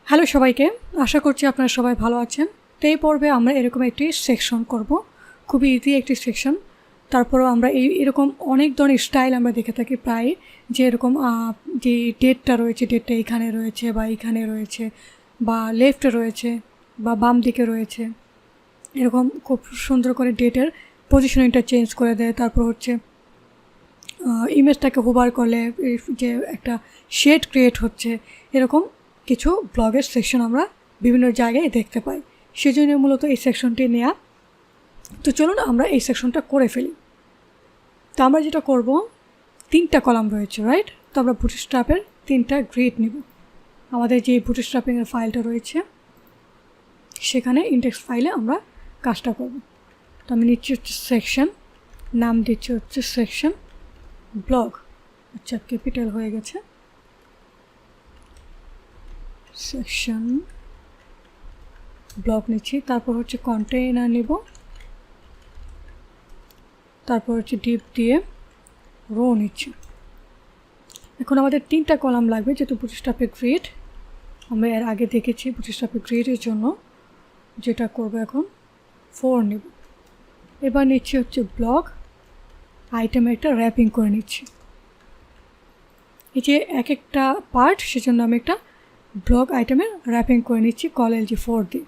Hello সবাইকে, আশা করছি আপনারা সবাই ভালো আছেন। তো এই পর্বে আমরা এরকম একটি সেকশন করব, খুবই ইজি একটি সেকশন। তারপরেও আমরা এরকম অনেক ধরনের স্টাইল আমরা দেখে থাকি প্রায়, যে এরকম যে ডেটটা রয়েছে, ডেটটা এখানে রয়েছে বা এইখানে রয়েছে বা লেফটে রয়েছে বা বাম দিকে রয়েছে, এরকম খুব সুন্দর করে ডেটের পজিশনিংটা চেঞ্জ করে দেয়। তারপর হচ্ছে ইমেজটাকে হোভার করলে যে একটা শেড ক্রিয়েট হচ্ছে, এরকম কিছু ব্লগের সেকশন আমরা বিভিন্ন জায়গায় দেখতে পাই। সেজন্য মূলত এই সেকশনটি নেওয়া। তো চলুন আমরা এই সেকশনটা করে ফেলি। তো আমরা যেটা করব, 3টা কলাম রয়েছে, রাইট? তো আমরা বুটস্ট্র্যাপের 3টা গ্রিড নিব। আমাদের যে বুটস্ট্র্যাপিংয়ের ফাইলটা রয়েছে সেখানে ইন্ডেক্স ফাইলে আমরা কাজটা করব। তো আমি নিচ্ছি হচ্ছে সেকশন, নাম দিচ্ছি হচ্ছে সেকশন ব্লগ। আচ্ছা, ক্যাপিটাল হয়ে গেছে। সেকশন ব্লগ নিচ্ছি, তারপর হচ্ছে কন্টেইনার নিব, তারপর হচ্ছে ডিপ দিয়ে রো নিচ্ছি। এখন আমাদের 3টা কলাম লাগবে, যেহেতু বুটস্ট্র্যাপের গ্রিড আমরা এর আগে দেখেছি। বুটস্ট্র্যাপের গ্রিডের জন্য যেটা করব এখন 4 নেব। এবার নিচ্ছি হচ্ছে ব্লগ আইটেমে একটা র্যাপিং করে নিচ্ছি। এই যে এক একটা পার্ট, সেজন্য আমি একটা ব্লগ আইটেমে র্যাপিং করে নিচ্ছি CTRL-G4 দিয়ে।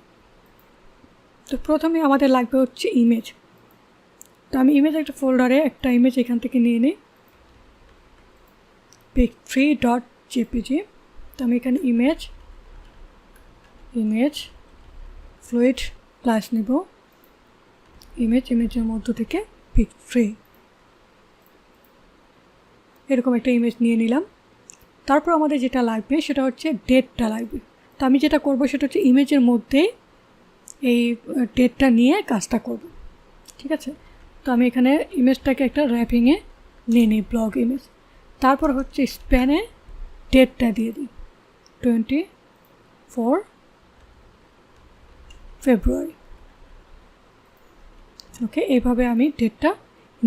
তো প্রথমে আমাদের লাগবে হচ্ছে ইমেজ। তো আমি ইমেজ একটা ফোল্ডারে একটা ইমেজ এখান থেকে নিয়ে নিই, pic3.jpg। তো আমি এখানে ইমেজ ফ্লুইড ক্লাস নেব, ইমেজের মধ্য থেকে pic3, এরকম একটা ইমেজ নিয়ে নিলাম। তারপর আমাদের যেটা লাগবে সেটা হচ্ছে ডেটটা লাগবে। তো আমি যেটা করব সেটা হচ্ছে ইমেজের মধ্যে এই ডেটটা নিয়ে কাজটা করব, ঠিক আছে? তো আমি এখানে ইমেজটাকে একটা র্যাপিংয়ে নিয়ে নিই, ব্লগ ইমেজ। তারপর হচ্ছে স্প্যানে ডেটটা দিয়ে দিই 24 ফেব্রুয়ারি। ওকে, এইভাবে আমি ডেটটা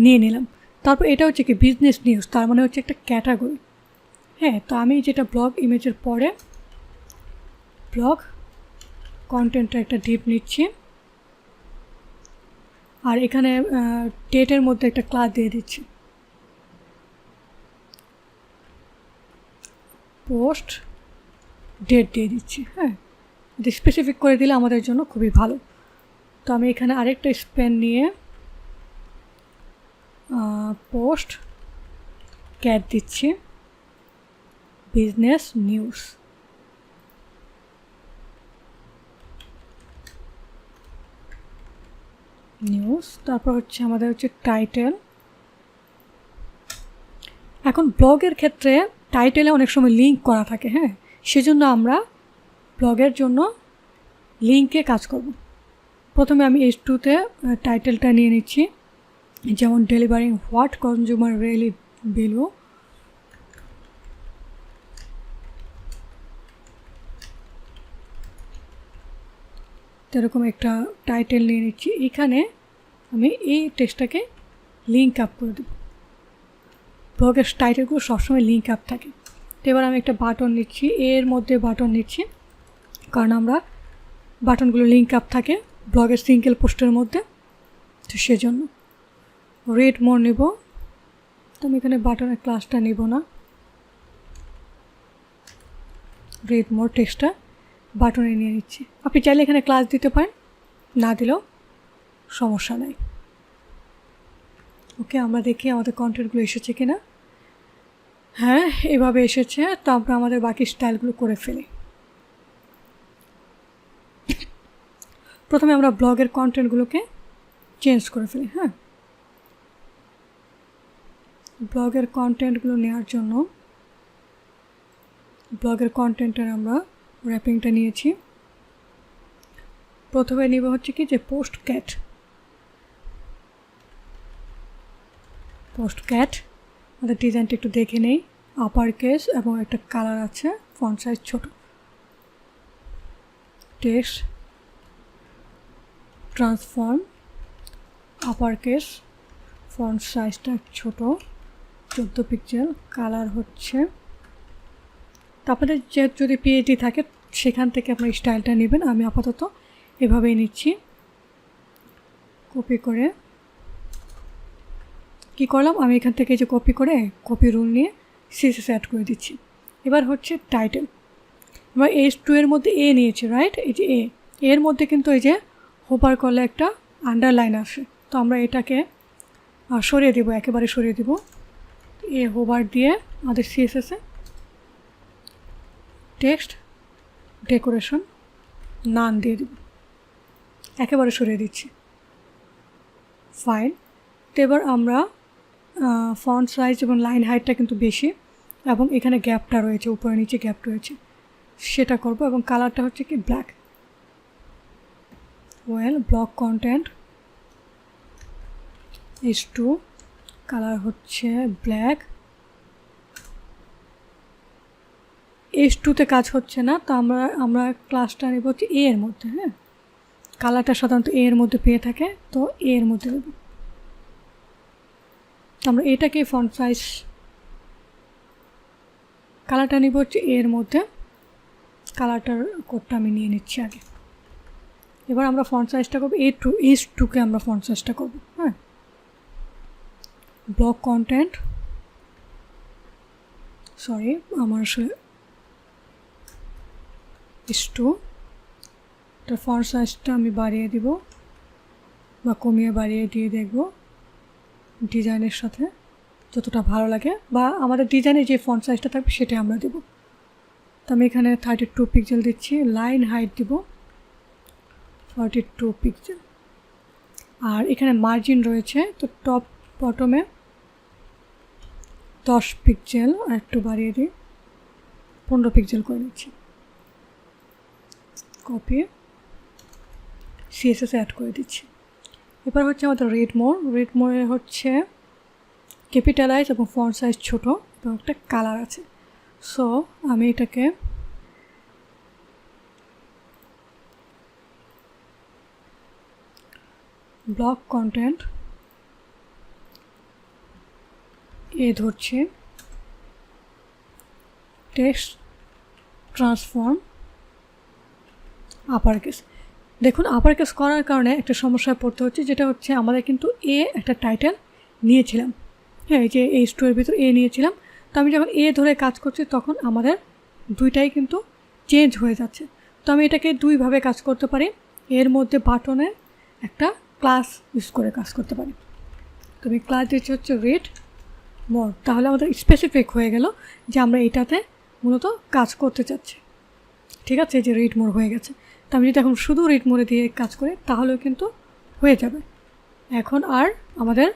নিয়ে নিলাম। তারপর এটা হচ্ছে কি বিজনেস নিউজ, তার মানে হচ্ছে একটা ক্যাটাগরি। হ্যাঁ, তো আমি যেটা ব্লগ ইমেজের পরে ব্লগ কন্টেন্টটা একটা ডিপ নিচ্ছি, আর এখানে ডেটের মধ্যে একটা ক্লাস দিয়ে দিচ্ছি, পোস্ট ডেট দিয়ে দিচ্ছি। হ্যাঁ, এটা স্পেসিফিক করে দিলে আমাদের জন্য খুবই ভালো। তো আমি এখানে আরেকটা স্প্যান নিয়ে পোস্ট ক্যাট দিচ্ছি, বিজনেস নিউজ। তারপর হচ্ছে আমাদের হচ্ছে টাইটেল। এখন ব্লগের ক্ষেত্রে টাইটেলে অনেক সময় লিঙ্ক করা থাকে, হ্যাঁ, সেজন্য আমরা ব্লগের জন্য লিঙ্কে কাজ করব। প্রথমে আমি H2-তে টাইটেলটা নিয়ে নিচ্ছি, যেমন delivering what consumer really value. এরকম একটা টাইটেল নিয়ে নিচ্ছি। এখানে আমি এই টেক্সটটাকে লিঙ্ক আপ করে দেব। ব্লগের টাইটেলগুলো সবসময় লিঙ্ক আপ থাকে। তো এবার আমি একটা বাটন নিচ্ছি, এর মধ্যে বাটন নিচ্ছি, কারণ আমরা বাটনগুলো লিঙ্ক আপ থাকে ব্লগের সিঙ্গেল পোস্টের মধ্যে, তো সেজন্য রেড মোর নেব। তো আমি এখানে বাটনের ক্লাসটা নেব না, রেড মোর টেক্সটটা বাটনে নিয়ে নিচ্ছি। আপনি চাইলে এখানে ক্লাস দিতে পারেন, না দিলেও সমস্যা নাই। ওকে, আমরা দেখি আমাদের কন্টেন্টগুলো এসেছে কিনা। হ্যাঁ, এভাবে এসেছে। তো আমরা আমাদের বাকি স্টাইলগুলো করে ফেলি। প্রথমে আমরা ব্লগের কন্টেন্টগুলোকে চেঞ্জ করে ফেলি। হ্যাঁ, ব্লগের কন্টেন্টগুলো নেওয়ার জন্য ব্লগের কন্টেন্টের আমরা র্যাপিংটা নিয়েছি। প্রথমে নিব হচ্ছে কি যে পোস্ট ক্যাট। আমাদের ডিজাইনটা একটু দেখে নেই। আপার কেস এবং একটা কালার আছে, ফন্ট সাইজ ছোট। Text transform, upper case, font সাইজটা ছোট, 14 পিক্সেল, কালার হচ্ছে তো আপনাদের যদি পিএইচডি থাকে সেখান থেকে আপনার স্টাইলটা নেবেন। আমি আপাতত এভাবেই নিচ্ছি। কপি করে কি করলাম, আমি এখান থেকে যে কপি করে কপি রুল নিয়ে সিএসএস অ্যাড করে দিচ্ছি। এবার হচ্ছে টাইটেল। এবার H2 এর মধ্যে এ নিয়েছি, রাইট? এই যে এর মধ্যে কিন্তু এই যে হোভার করলে একটা আন্ডারলাইন আসে, তো আমরা এটাকে সরিয়ে দেবো, একেবারে সরিয়ে দেবো। হোভার দিয়ে আমাদের সিএসএসে টেক্সট ডেকোরেশন নান দিয়ে দেব, একেবারে সরিয়ে দিচ্ছি। ফাইন। তো এবার আমরা ফন্ট সাইজ এবং লাইন হাইটটা কিন্তু বেশি, এবং এখানে গ্যাপটা রয়েছে, উপরে নিচে গ্যাপ রয়েছে, সেটা করব। এবং কালারটা হচ্ছে কি black. Block content H2, colour হচ্ছে ব্ল্যাক। H2-তে কাজ হচ্ছে না, তো আমরা ক্লাসটা নেব হচ্ছে এ এর মধ্যে। হ্যাঁ, কালারটা সাধারণত এ এর মধ্যে পেয়ে থাকে, তো এ এর মধ্যে দেব। তো আমরা এটাকে ফন্ট সাইজ কালারটা নিব হচ্ছে এ এর মধ্যে। কালারটার কোডটা আমি নিয়ে নিচ্ছি আগে। এবার আমরা ফন্ট সাইজটা করবো H2-কে আমরা ফন্ট সাইজটা করবো। হ্যাঁ, ব্লক কন্টেন্ট, সরি আমার আসলে H2, তার ফন্ট সাইজটা আমি বাড়িয়ে দিব বা কমিয়ে বাড়িয়ে দিয়ে দেখব ডিজাইনের সাথে যতটা ভালো লাগে, বা আমাদের ডিজাইনে যে ফন্ট সাইজটা থাকবে সেটাই আমরা দেব। তো আমি এখানে 32 পিক্সেল দিচ্ছি। লাইন হাইট দিব 42 পিক্সেল। আর এখানে মার্জিন রয়েছে, তো টপ বটমে 10 পিক্সেল, আর একটু বাড়িয়ে দিই, 15 পিক্সেল করে নিচ্ছি। কপি সিএসএস অ্যাড করে দিচ্ছি। এবার হচ্ছে আমাদের রেড মোড়ে হচ্ছে ক্যাপিটালাইজ এবং ফন্ট সাইজ ছোটো, এবং একটা কালার আছে। সো আমি এটাকে ব্লক কন্টেন্ট এ ধরছি, টেক্সট ট্রান্সফর্ম আপার কেস। দেখুন, আপার কেস করার কারণে একটা সমস্যায় পড়তে হচ্ছে, যেটা হচ্ছে আমাদের কিন্তু এ একটা টাইটেল নিয়েছিলাম। হ্যাঁ, এই যে H2 এর ভিতর এ নিয়েছিলাম, তো আমি যখন এ ধরে কাজ করছি তখন আমাদের দুইটাই কিন্তু চেঞ্জ হয়ে যাচ্ছে। তো আমি এটাকে দুইভাবে কাজ করতে পারি। এর মধ্যে বাটনের একটা ক্লাস ইউজ করে কাজ করতে পারি। তো আমি ক্লাস দিচ্ছি হচ্ছে রিড মোর, তাহলে আমাদের স্পেসিফিক হয়ে গেল যে আমরা এটাতে মূলত কাজ করতে চাচ্ছি। ঠিক আছে, যে রিড মোর হয়ে গেছে। তো আমি যদি এখন শুধু রিড মোরে দিয়ে কাজ করি তাহলেও কিন্তু হয়ে যাবে। এখন আর আমাদের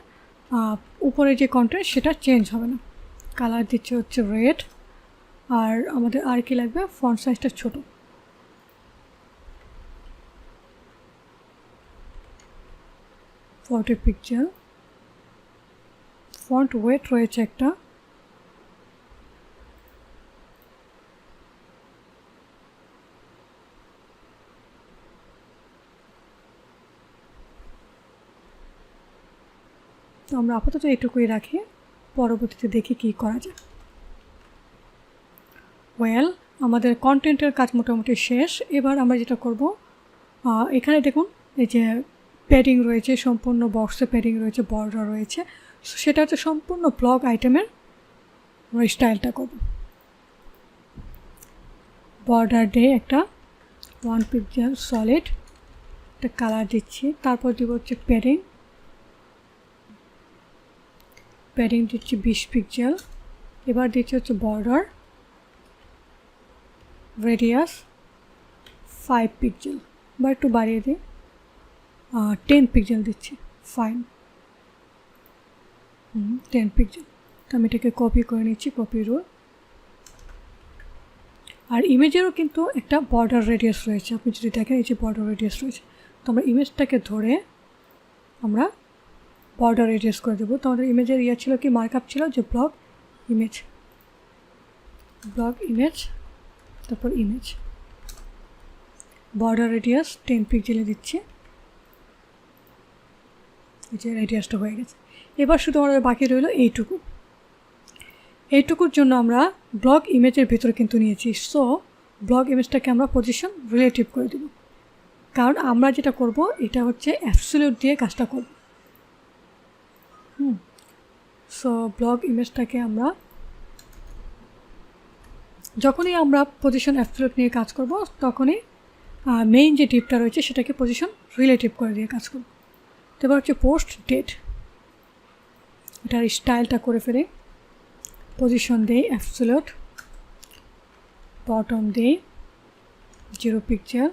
উপরে যে কন্টেন্ট সেটা চেঞ্জ হবে না। কালার দিচ্ছে হচ্ছে রেড, আর আমাদের আর কি লাগবে, ফন্ট সাইজটা ছোট, 40 পিক্সেল। ফন্ট ওয়েট রয়েছে একটা, তো আমরা আপাতত এটুকুই রাখি, পরবর্তীতে দেখি কী করা যায়। আমাদের কন্টেন্টের কাজ মোটামুটি শেষ। এবার আমরা যেটা করব, এখানে দেখুন এই যে প্যাডিং রয়েছে, সম্পূর্ণ বক্সে প্যাডিং রয়েছে, বর্ডার রয়েছে, সেটা হচ্ছে সম্পূর্ণ ব্লক আইটেমের স্টাইলটা করব। বর্ডার দিয়ে একটা 1 পিক্সেল সলিড একটা কালার দিচ্ছি, তারপর দিব হচ্ছে প্যাডিং দিচ্ছি 20 পিক্সেল। এবার দিচ্ছি হচ্ছে বর্ডার রেডিয়াস 5 পিক্সেল, বা একটু বাড়িয়ে দিই, 10 পিক্সেল দিচ্ছি। Fine, 10 pixel. তো আমি এটাকে কপি করে নিচ্ছি, কপি রুল। আর ইমেজেরও কিন্তু একটা বর্ডার রেডিয়াস রয়েছে, আপনি যদি দেখেন এই যে বর্ডার রেডিয়াস রয়েছে, তো আমরা ইমেজটাকে ধরে আমরা বর্ডার রেডিয়াস করে দেবো। তো আমাদের ইমেজের ছিল কি, মার্কআপ ছিল যে ব্লক ইমেজ, তারপর ইমেজ, বর্ডার রেডিয়াস 10 পিক্সেলে দিচ্ছি। এই যে রেডিয়াসটা হয়ে গেছে। এবার শুধু আমাদের বাকি রইল এইটুকু। এইটুকুর জন্য আমরা ব্লক ইমেজের ভিতরে কিন্তু নিয়েছি। সো ব্লক ইমেজটাকে আমরা পজিশন রিলেটিভ করে দেব, কারণ আমরা যেটা করব এটা হচ্ছে অ্যাবসলিউট দিয়ে কাজটা করব। সো ব্লক ইমেজটাকে আমরা যখনই আমরা পজিশন অ্যাবসলিউট নিয়ে কাজ করব তখনই মেইন যে ডিপটা রয়েছে সেটাকে পজিশন রিলেটিভ করে দিয়ে কাজ করব। তো এবার হচ্ছে পোস্ট ডেট, এটার স্টাইলটা করে ফেলে। পজিশন দেই অ্যাবসলিউট, বটম দেই 0 পিকচার,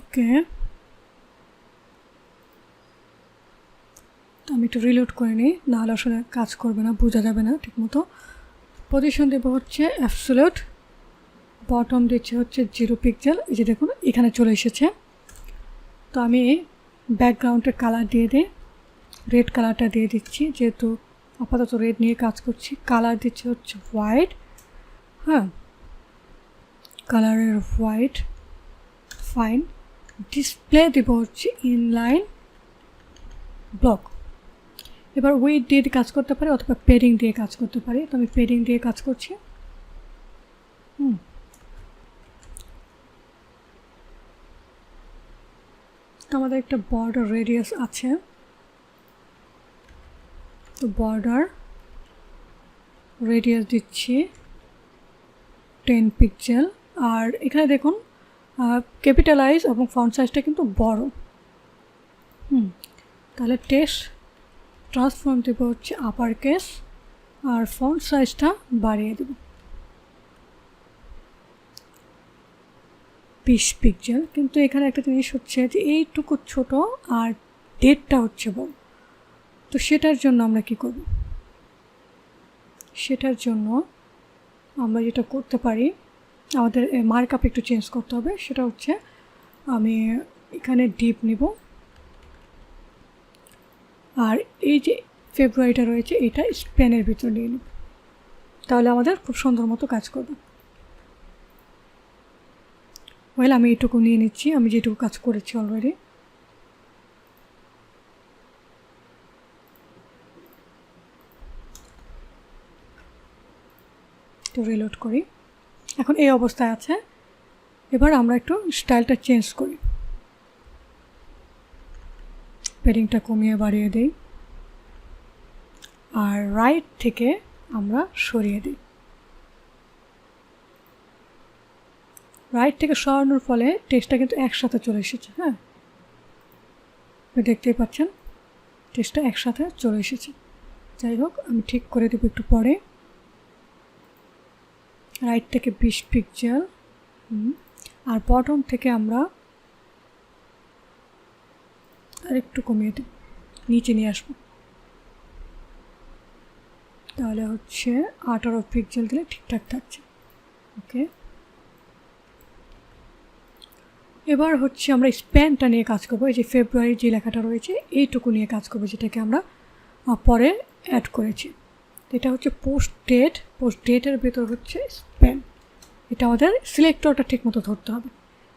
ওকে। তো আমি একটু রিলোড করে নিই, নাহলে আসলে কাজ করবে না, বোঝা যাবে না ঠিক মতো। পজিশন দেবো হচ্ছে অ্যাবসলিউট, বটম দিচ্ছে হচ্ছে 0 পিক্সেল। এই যে দেখুন এখানে চলে এসেছে। তো আমি ব্যাকগ্রাউন্ডের কালার দিয়ে দিই, রেড কালারটা দিয়ে দিচ্ছি, যেহেতু আপাতত রেড নিয়ে কাজ করছি। কালার দিচ্ছে হচ্ছে হোয়াইট, হ্যাঁ কালারের হোয়াইট, ফাইন। ডিসপ্লে দেব হচ্ছে ইনলাইন ব্লক। এবার উইড দিয়ে কাজ করতে পারি অথবা পেডিং দিয়ে কাজ করতে পারি, তো আমি পেডিং দিয়ে কাজ করছি। তো আমাদের একটা বর্ডার রেডিয়াস আছে, তো বর্ডার রেডিয়াস দিচ্ছি 10 পিক্সেল। আর এখানে দেখুন ক্যাপিটালাইজ এবং ফন্ট সাইজটা কিন্তু বড়। তাহলে টেক্সট ট্রান্সফর্ম দেব হচ্ছে আপার কেস, আর ফন্ট সাইজটা বাড়িয়ে দেব 20 পিক্সেল। কিন্তু এখানে একটা জিনিস হচ্ছে যে এইটুকু ছোট আর ডেটটা হচ্ছে বড়। তো সেটার জন্য আমরা কি করব? সেটার জন্য আমরা যেটা করতে পারি, আমাদের মার্কআপ একটু চেঞ্জ করতে হবে। সেটা হচ্ছে আমি এখানে ডিপ নিব, আর এই যে ফেব্রুয়ারিটা রয়েছে এটা স্প্যানের ভিতরে নিয়ে নেব, তাহলে আমাদের খুব সুন্দর মতো কাজ করবে। ওয়েল আমি এইটুকু নিয়ে নিচ্ছি, আমি যেটুকু কাজ করেছি অলরেডি। তো রিলোড করি, এখন এই অবস্থায় আছে। এবার আমরা একটু স্টাইলটা চেঞ্জ করি, পেডিংটা কমিয়ে বাড়িয়ে দিই, আর রাইট থেকে আমরা সরিয়ে দিই। রাইট থেকে সরানোর ফলে টেক্সটটা কিন্তু একসাথে চলে এসেছে। হ্যাঁ দেখতেই পাচ্ছেন টেক্সটটা একসাথে চলে এসেছে। যাই হোক আমি ঠিক করে দেবো একটু পরে। রাইট থেকে 20 পিক্সেল, আর বটম থেকে আমরা আর একটু কমিয়ে দেব, নিচে নিয়ে আসবো। তাহলে হচ্ছে 18 পিক্সেল দিলে ঠিকঠাক থাকছে। ওকে, এবার হচ্ছে আমরা স্প্যানটা নিয়ে কাজ করবো। এই যে ফেব্রুয়ারি যে লেখাটা রয়েছে এইটুকু নিয়ে কাজ করবো, যেটাকে আমরা পরে অ্যাড করেছি। এটা হচ্ছে পোস্ট ডেট, পোস্ট ডেটের ভেতর হচ্ছে স্প্যান। এটা আমাদের সিলেক্টরটা ঠিক মতো ধরতে হবে।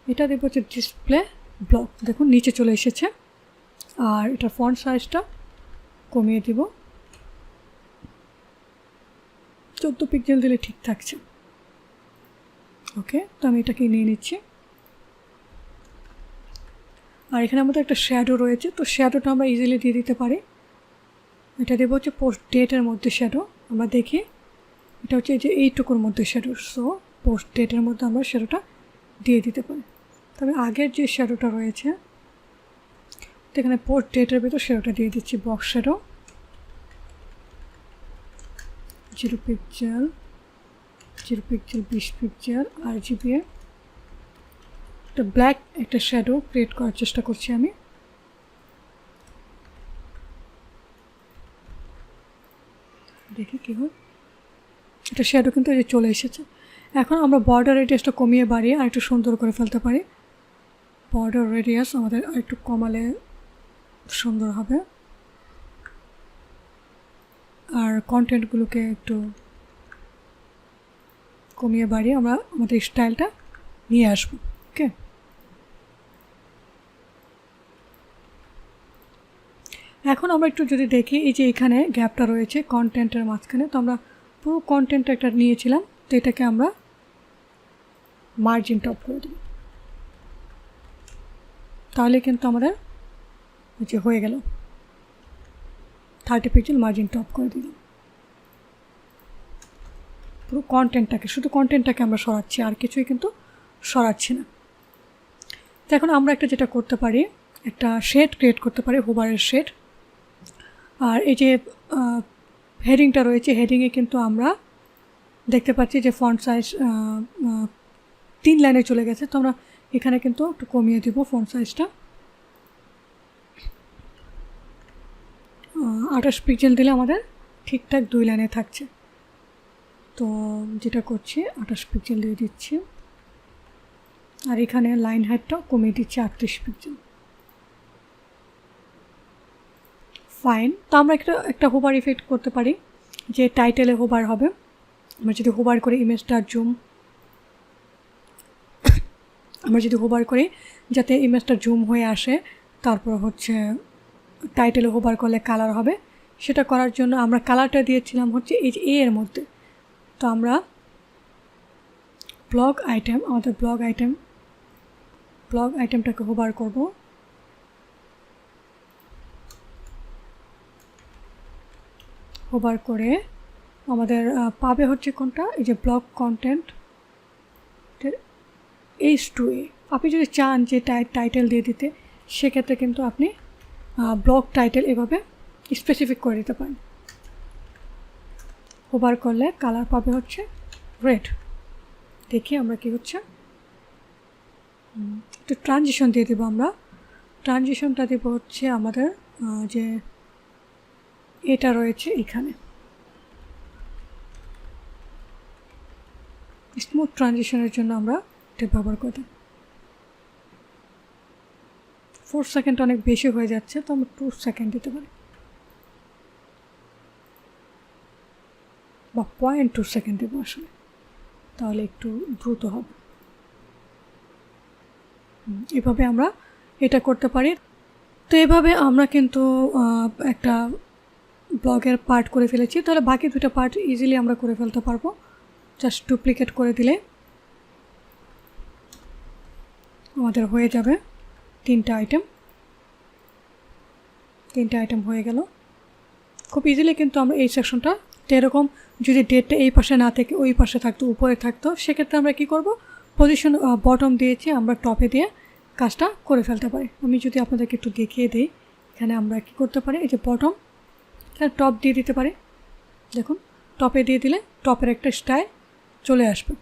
এটা দেখবো হচ্ছে ডিসপ্লে ব্লক, দেখুন নিচে চলে এসেছে। আর এটার ফন্ট সাইজটা কমিয়ে দিব, 14 পিক্সেল দিলে ঠিক থাকছে। ওকে, তো আমি এটাকে নিয়ে নিচ্ছি। আর এখানে আমাদের একটা শ্যাডো রয়েছে, তো শ্যাডোটা আমরা ইজিলি দিয়ে দিতে পারি। এটা দেবো হচ্ছে পোস্ট ডেটের মধ্যে শ্যাডো। আমরা দেখি এটা হচ্ছে এই যে এইটুকুর মধ্যে শ্যাডো, সো পোস্ট ডেটের মধ্যে আমরা শ্যাডোটা দিয়ে দিতে পারি। তবে আগের যে শ্যাডোটা রয়েছে তো এখানে পোস্ট ডেটের ভিতর শ্যাডোটা দিয়ে দিচ্ছি, বক্স শ্যাডো 0 পিক্সেল, 20 পিক্সেল। আর জিপিএ একটা ব্ল্যাক একটা শ্যাডো ক্রিয়েট করার চেষ্টা করছি আমি। দেখি কী হয়, এটা শ্যাডো কিন্তু এই যে চলে এসেছে। এখন আমরা বর্ডার রেডিয়াসটা কমিয়ে বাড়িয়ে আর একটু সুন্দর করে ফেলতে পারি। বর্ডার রেডিয়াস আমাদের আর একটু কমালে সুন্দর হবে, আর কন্টেন্টগুলোকে একটু কমিয়ে বাড়িয়ে আমরা আমাদের স্টাইলটা নিয়ে আসবো। ওকে, এখন আমরা একটু যদি দেখি এই যে এখানে গ্যাপটা রয়েছে কন্টেন্টের মাঝখানে, তো আমরা পুরো কন্টেন্ট একটা নিয়েছিলাম, তো এটাকে আমরা মার্জিন টপ করে দেব। তাহলে কিন্তু আমাদের যে হয়ে গেল 30 পিক্সেল মার্জিন টপ করে দিলাম। পুরো কন্টেন্টটাকে, শুধু কন্টেন্টটাকে আমরা সরাচ্ছি, আর কিছুই কিন্তু সরাচ্ছি না। তো এখন আমরা একটা যেটা করতে পারি, একটা শেড ক্রিয়েট করতে পারি, হোভারের শেড। আর এই যে হেডিংটা রয়েছে, হেডিংয়ে কিন্তু আমরা দেখতে পাচ্ছি যে ফন্ট সাইজ 3 লাইনে চলে গেছে, তো আমরা এখানে কিন্তু একটু কমিয়ে দিব ফন্ট সাইজটা। 28 পিক্সেল দিলে আমাদের ঠিকঠাক 2 লাইনে থাকছে। তো যেটা করছি 28 পিক্সেল দিয়ে দিচ্ছি, আর এখানে লাইন হাইটটাও কমিয়ে দিচ্ছি 38 পিক্সেল। ফাইন। তো আমরা একটা হোভার ইফেক্ট করতে পারি, যে টাইটেলে হোভার হবে। আমরা যদি হোভার করি ইমেজটার জুম, আমরা যদি হোভার করি যাতে ইমেজটা জুম হয়ে আসে, তারপর হচ্ছে টাইটেলে হোভার করলে কালার হবে, সেটা করার জন্য আমরা কালারটা দিয়েছিলাম হচ্ছে এই যে এর মধ্যে। তো আমরা ব্লগ আইটেম, আমাদের ব্লগ আইটেমটাকে হোভার করব। হোভার করে আমাদের পাবে হচ্ছে কোনটা, এই যে ব্লগ কন্টেন্ট H2A। আপনি যদি চান যে টাইটেল দিয়ে দিতে, সেক্ষেত্রে কিন্তু আপনি ব্লগ টাইটেল এভাবে স্পেসিফিক করে দিতে পারেন। হোভার করলে কালার পাবে হচ্ছে রেড। দেখি আমরা কি হচ্ছে, একটু ট্রানজিশন দিয়ে দেবো আমরা। ট্রানজিশনটা দেব হচ্ছে আমাদের যে এটা রয়েছে এখানে, স্মুথ ট্রানজিশনের জন্য আমরা এটা ব্যবহার করি। 4 সেকেন্ড অনেক বেশি হয়ে যাচ্ছে, তো আমরা 2 সেকেন্ড দিতে পারি, বা 0.2 সেকেন্ড দেবো আসলে, তাহলে একটু দ্রুত হবে। এভাবে আমরা এটা করতে পারি। তো এভাবে আমরা কিন্তু একটা ব্লগের পার্ট করে ফেলেছি। তাহলে বাকি 2টা পার্ট ইজিলি আমরা করে ফেলতে পারবো, জাস্ট ডুপ্লিকেট করে দিলে আমাদের হয়ে যাবে 3টা আইটেম হয়ে গেল খুব ইজিলি। কিন্তু আমরা এই সেকশনটা এরকম, যদি ডেটটা এই পাশে না থেকে ওই পাশে থাকতো, উপরে থাকতো, সেক্ষেত্রে আমরা কি করব, পজিশন বটম দিয়েছি, আমরা টপে দিয়ে কাজটা করে ফেলতে পারি। আমি যদি আপনাদেরকে একটু দেখিয়ে দিই, এখানে আমরা কি করতে পারি, এই যে বটম, এখানে টপ দিয়ে দিতে পারি। দেখুন টপে দিয়ে দিলে টপের একটা স্টাইল চলে আসবে।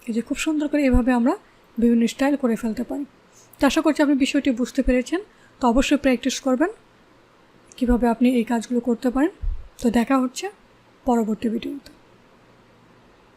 এই যে খুব সুন্দর করে এভাবে আমরা বিভিন্ন স্টাইল করে ফেলতে পারি। তো আশা করছি আপনি বিষয়টি বুঝতে পেরেছেন। তো অবশ্যই প্র্যাকটিস করবেন কিভাবে আপনি এই কাজগুলো করতে পারেন। তো দেখা হচ্ছে পরবর্তী ভিডিওতে।